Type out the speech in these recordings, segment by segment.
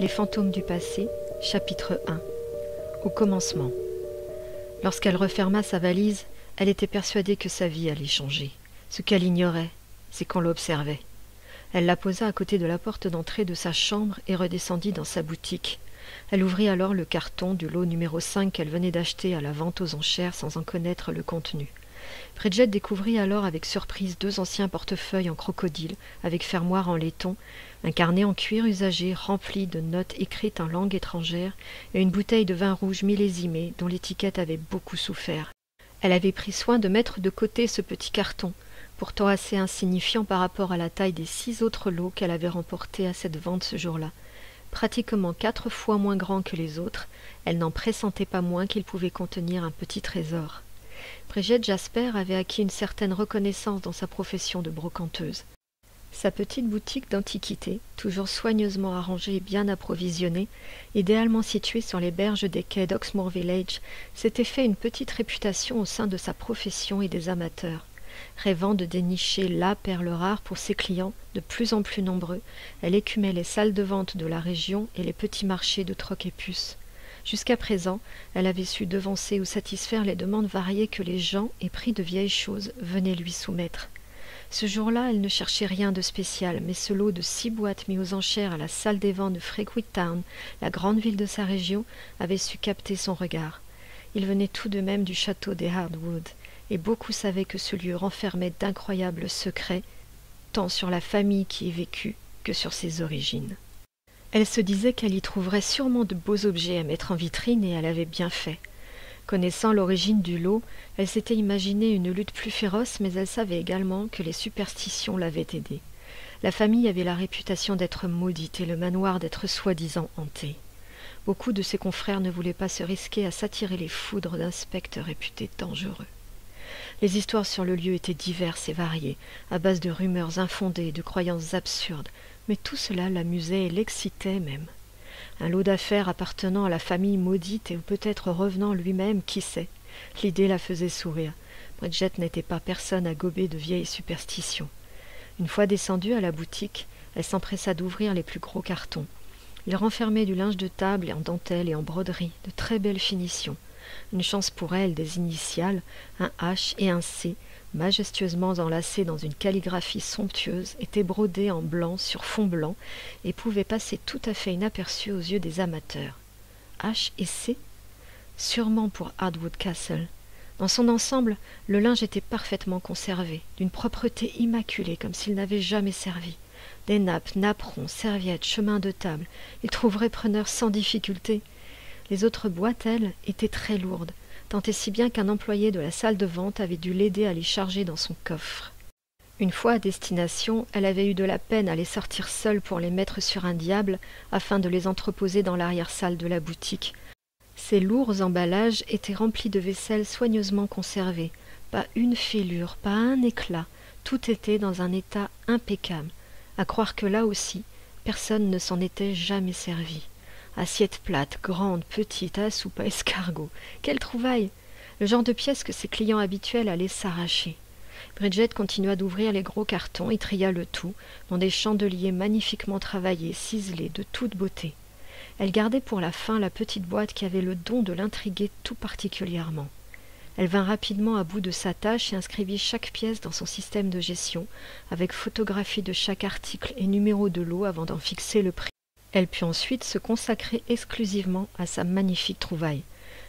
Les fantômes du passé, chapitre 1. Au commencement. Lorsqu'elle referma sa valise, elle était persuadée que sa vie allait changer. Ce qu'elle ignorait, c'est qu'on l'observait. Elle la posa à côté de la porte d'entrée de sa chambre et redescendit dans sa boutique. Elle ouvrit alors le carton du lot numéro 5 qu'elle venait d'acheter à la vente aux enchères sans en connaître le contenu. Bridget découvrit alors avec surprise 2 anciens portefeuilles en crocodile, avec fermoir en laiton, un carnet en cuir usagé rempli de notes écrites en langue étrangère et une bouteille de vin rouge millésimé dont l'étiquette avait beaucoup souffert. Elle avait pris soin de mettre de côté ce petit carton, pourtant assez insignifiant par rapport à la taille des 6 autres lots qu'elle avait remportés à cette vente ce jour-là. Pratiquement 4 fois moins grand que les autres, elle n'en pressentait pas moins qu'il pouvait contenir un petit trésor. Bridget Jasper avait acquis une certaine reconnaissance dans sa profession de brocanteuse. Sa petite boutique d'antiquités, toujours soigneusement arrangée et bien approvisionnée, idéalement située sur les berges des quais d'Oxmoor Village, s'était fait une petite réputation au sein de sa profession et des amateurs. Rêvant de dénicher la perle rare pour ses clients, de plus en plus nombreux, elle écumait les salles de vente de la région et les petits marchés de troc et puces. Jusqu'à présent, elle avait su devancer ou satisfaire les demandes variées que les gens, épris de vieilles choses, venaient lui soumettre. Ce jour-là, elle ne cherchait rien de spécial, mais ce lot de 6 boîtes mis aux enchères à la salle des ventes de Freakwick Town, la grande ville de sa région, avait su capter son regard. Il venait tout de même du château des Hardwood, et beaucoup savaient que ce lieu renfermait d'incroyables secrets, tant sur la famille qui y vécut que sur ses origines. Elle se disait qu'elle y trouverait sûrement de beaux objets à mettre en vitrine, et elle avait bien fait. Connaissant l'origine du lot, elle s'était imaginé une lutte plus féroce, mais elle savait également que les superstitions l'avaient aidée. La famille avait la réputation d'être maudite et le manoir d'être soi-disant hanté. Beaucoup de ses confrères ne voulaient pas se risquer à s'attirer les foudres d'un spectre réputé dangereux. Les histoires sur le lieu étaient diverses et variées, à base de rumeurs infondées et de croyances absurdes, mais tout cela l'amusait et l'excitait même. Un lot d'affaires appartenant à la famille maudite et ou peut-être revenant lui-même, qui sait. L'idée la faisait sourire. Bridget n'était pas personne à gober de vieilles superstitions. Une fois descendue à la boutique, elle s'empressa d'ouvrir les plus gros cartons. Ils renfermaient du linge de table en dentelle et en broderie, de très belle finition. Une chance pour elle, des initiales, un H et un C, majestueusement enlacés dans une calligraphie somptueuse, étaient brodés en blanc sur fond blanc et pouvaient passer tout à fait inaperçus aux yeux des amateurs. H et C? Sûrement pour Hardwood Castle. Dans son ensemble, le linge était parfaitement conservé, d'une propreté immaculée comme s'il n'avait jamais servi. Des nappes, napperons, serviettes, chemins de table, il trouverait preneur sans difficulté. Les autres boîtes, elles, étaient très lourdes, tant et si bien qu'un employé de la salle de vente avait dû l'aider à les charger dans son coffre. Une fois à destination, elle avait eu de la peine à les sortir seule pour les mettre sur un diable afin de les entreposer dans l'arrière-salle de la boutique. Ces lourds emballages étaient remplis de vaisselle soigneusement conservée, pas une fêlure, pas un éclat, tout était dans un état impeccable, à croire que là aussi, personne ne s'en était jamais servi. Assiettes plates, grandes, petites, à soupe, à escargot. Quelle trouvaille! Le genre de pièces que ses clients habituels allaient s'arracher. Bridget continua d'ouvrir les gros cartons et tria le tout, dans des chandeliers magnifiquement travaillés, ciselés, de toute beauté. Elle gardait pour la fin la petite boîte qui avait le don de l'intriguer tout particulièrement. Elle vint rapidement à bout de sa tâche et inscrivit chaque pièce dans son système de gestion, avec photographie de chaque article et numéro de lot avant d'en fixer le prix. Elle put ensuite se consacrer exclusivement à sa magnifique trouvaille.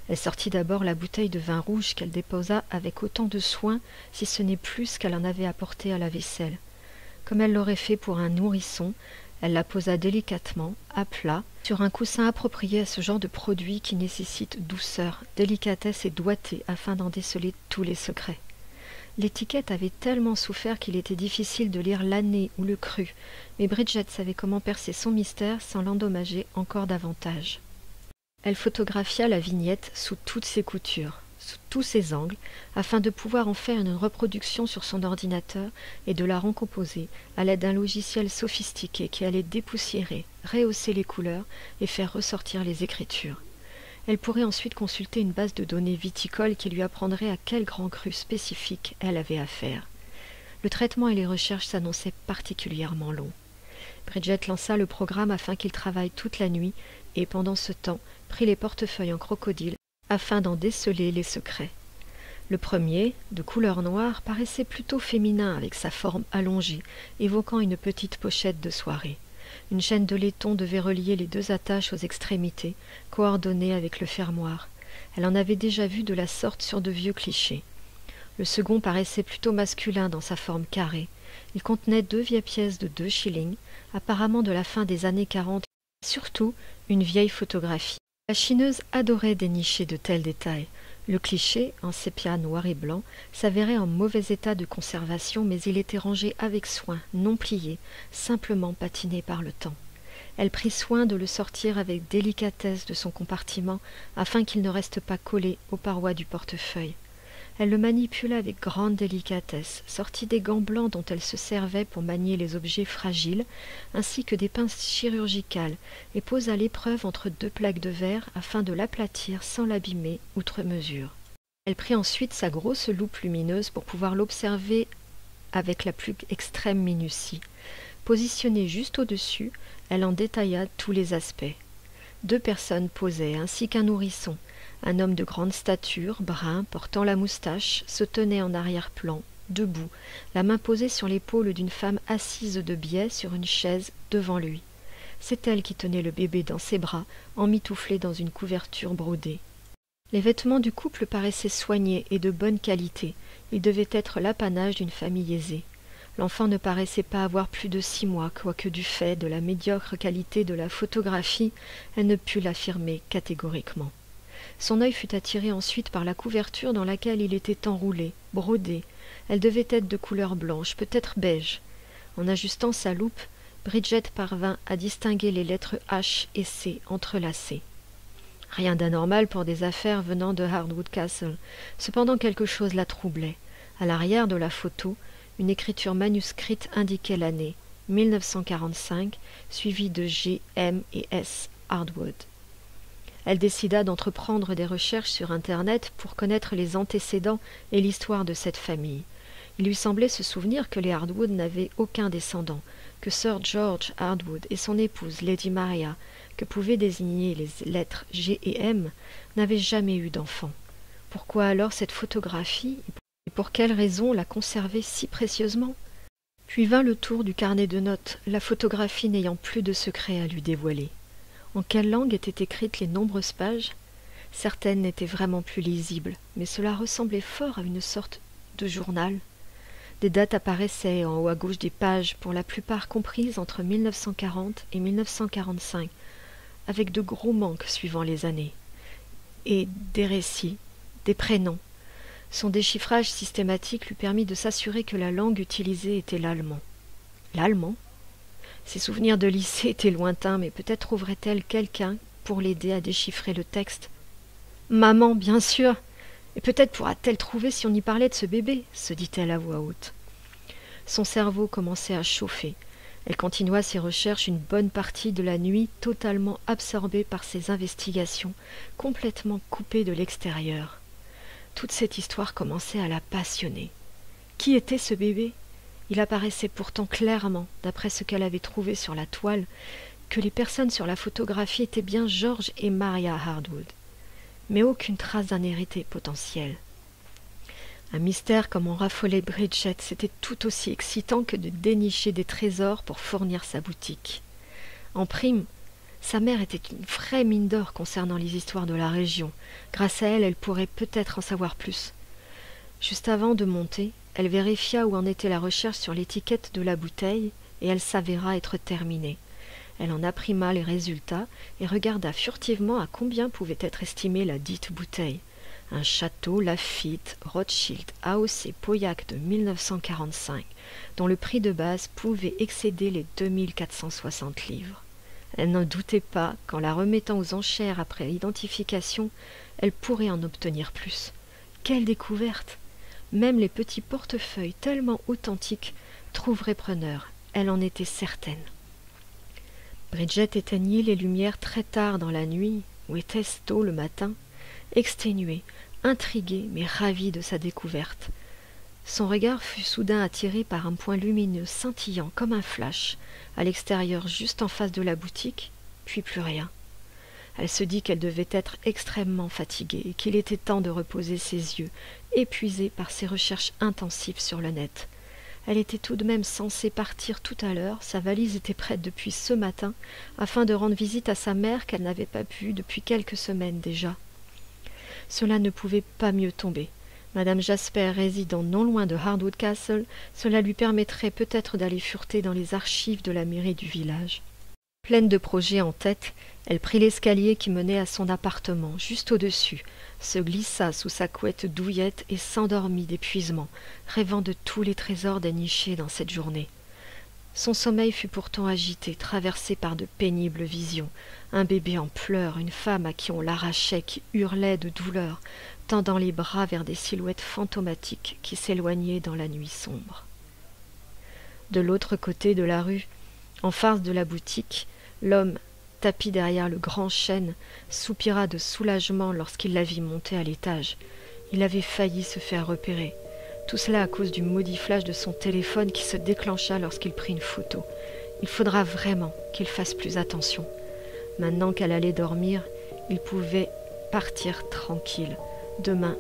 Elle sortit d'abord la bouteille de vin rouge qu'elle déposa avec autant de soin, si ce n'est plus qu'elle en avait apporté à la vaisselle. Comme elle l'aurait fait pour un nourrisson, elle la posa délicatement, à plat, sur un coussin approprié à ce genre de produit qui nécessite douceur, délicatesse et doigté afin d'en déceler tous les secrets. L'étiquette avait tellement souffert qu'il était difficile de lire l'année ou le cru, mais Bridget savait comment percer son mystère sans l'endommager encore davantage. Elle photographia la vignette sous toutes ses coutures, sous tous ses angles, afin de pouvoir en faire une reproduction sur son ordinateur et de la recomposer à l'aide d'un logiciel sophistiqué qui allait dépoussiérer, rehausser les couleurs et faire ressortir les écritures. Elle pourrait ensuite consulter une base de données viticole qui lui apprendrait à quel grand cru spécifique elle avait affaire. Le traitement et les recherches s'annonçaient particulièrement longs. Bridget lança le programme afin qu'il travaille toute la nuit et, pendant ce temps, prit les portefeuilles en crocodile afin d'en déceler les secrets. Le premier, de couleur noire, paraissait plutôt féminin avec sa forme allongée, évoquant une petite pochette de soirée. Une chaîne de laiton devait relier les deux attaches aux extrémités, coordonnées avec le fermoir. Elle en avait déjà vu de la sorte sur de vieux clichés. Le second paraissait plutôt masculin dans sa forme carrée. Il contenait 2 vieilles pièces de 2 shillings, apparemment de la fin des années 40, et surtout une vieille photographie. La chineuse adorait dénicher de tels détails. Le cliché, en sépia noir et blanc, s'avérait en mauvais état de conservation, mais il était rangé avec soin, non plié, simplement patiné par le temps. Elle prit soin de le sortir avec délicatesse de son compartiment, afin qu'il ne reste pas collé aux parois du portefeuille. Elle le manipula avec grande délicatesse, sortit des gants blancs dont elle se servait pour manier les objets fragiles, ainsi que des pinces chirurgicales, et posa l'épreuve entre 2 plaques de verre afin de l'aplatir sans l'abîmer outre mesure. Elle prit ensuite sa grosse loupe lumineuse pour pouvoir l'observer avec la plus extrême minutie. Positionnée juste au-dessus, elle en détailla tous les aspects. 2 personnes posaient, ainsi qu'un nourrisson. Un homme de grande stature, brun, portant la moustache, se tenait en arrière-plan, debout, la main posée sur l'épaule d'une femme assise de biais sur une chaise devant lui. C'est elle qui tenait le bébé dans ses bras, emmitouflé dans une couverture brodée. Les vêtements du couple paraissaient soignés et de bonne qualité. Ils devaient être l'apanage d'une famille aisée. L'enfant ne paraissait pas avoir plus de 6 mois, quoique du fait de la médiocre qualité de la photographie, elle ne put l'affirmer catégoriquement. Son œil fut attiré ensuite par la couverture dans laquelle il était enroulé, brodé. Elle devait être de couleur blanche, peut-être beige. En ajustant sa loupe, Bridget parvint à distinguer les lettres H et C entrelacées. Rien d'anormal pour des affaires venant de Hardwood Castle. Cependant quelque chose la troublait. À l'arrière de la photo, une écriture manuscrite indiquait l'année 1945, suivie de G, M et S Hardwood. Elle décida d'entreprendre des recherches sur Internet pour connaître les antécédents et l'histoire de cette famille. Il lui semblait se souvenir que les Hardwood n'avaient aucun descendant, que Sir George Hardwood et son épouse Lady Maria, que pouvaient désigner les lettres G et M, n'avaient jamais eu d'enfant. Pourquoi alors cette photographie et pour quelle raison la conserver si précieusement? Puis vint le tour du carnet de notes, la photographie n'ayant plus de secret à lui dévoiler. En quelle langue étaient écrites les nombreuses pages? Certaines n'étaient vraiment plus lisibles, mais cela ressemblait fort à une sorte de journal. Des dates apparaissaient en haut à gauche des pages, pour la plupart comprises entre 1940 et 1945, avec de gros manques suivant les années. Et des récits, des prénoms. Son déchiffrage systématique lui permit de s'assurer que la langue utilisée était l'allemand. L'allemand? Ses souvenirs de lycée étaient lointains, mais peut-être trouverait-elle quelqu'un pour l'aider à déchiffrer le texte. Maman, bien sûr. Et peut-être pourra-t-elle trouver si on y parlait de ce bébé, se dit-elle à voix haute. Son cerveau commençait à chauffer. Elle continua ses recherches une bonne partie de la nuit, totalement absorbée par ses investigations, complètement coupée de l'extérieur. Toute cette histoire commençait à la passionner. Qui était ce bébé? Il apparaissait pourtant clairement, d'après ce qu'elle avait trouvé sur la toile, que les personnes sur la photographie étaient bien George et Maria Hardwood, mais aucune trace d'un héritier potentiel. Un mystère comme en raffolait Bridget, c'était tout aussi excitant que de dénicher des trésors pour fournir sa boutique. En prime, sa mère était une vraie mine d'or concernant les histoires de la région. Grâce à elle, elle pourrait peut-être en savoir plus. Juste avant de monter, elle vérifia où en était la recherche sur l'étiquette de la bouteille, et elle s'avéra être terminée. Elle en imprima les résultats et regarda furtivement à combien pouvait être estimée la dite bouteille. Un château Lafite Rothschild AOC Pauillac de 1945, dont le prix de base pouvait excéder les 2460 livres. Elle n'en doutait pas qu'en la remettant aux enchères après identification, elle pourrait en obtenir plus. Quelle découverte! Même les petits portefeuilles tellement authentiques trouveraient preneur, elle en était certaine. Bridget éteignit les lumières très tard dans la nuit, ou était-ce tôt le matin, exténuée, intriguée mais ravie de sa découverte. Son regard fut soudain attiré par un point lumineux scintillant comme un flash, à l'extérieur juste en face de la boutique, puis plus rien. Elle se dit qu'elle devait être extrêmement fatiguée et qu'il était temps de reposer ses yeux, épuisés par ses recherches intensives sur le net. Elle était tout de même censée partir tout à l'heure, sa valise était prête depuis ce matin, afin de rendre visite à sa mère qu'elle n'avait pas vue depuis quelques semaines déjà. Cela ne pouvait pas mieux tomber. Madame Jasper résidant non loin de Hardwood Castle, cela lui permettrait peut-être d'aller fureter dans les archives de la mairie du village. Pleine de projets en tête, elle prit l'escalier qui menait à son appartement, juste au-dessus, se glissa sous sa couette douillette et s'endormit d'épuisement, rêvant de tous les trésors dénichés dans cette journée. Son sommeil fut pourtant agité, traversé par de pénibles visions. Un bébé en pleurs, une femme à qui on l'arrachait, qui hurlait de douleur, tendant les bras vers des silhouettes fantomatiques qui s'éloignaient dans la nuit sombre. De l'autre côté de la rue, en face de la boutique, l'homme, tapi derrière le grand chêne, soupira de soulagement lorsqu'il la vit monter à l'étage. Il avait failli se faire repérer. Tout cela à cause du maudit flash de son téléphone qui se déclencha lorsqu'il prit une photo. Il faudra vraiment qu'il fasse plus attention. Maintenant qu'elle allait dormir, il pouvait partir tranquille. Demain,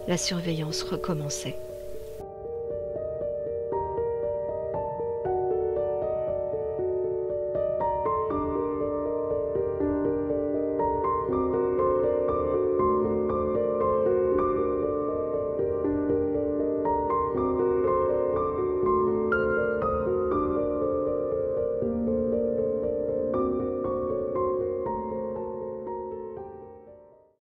la surveillance recommençait.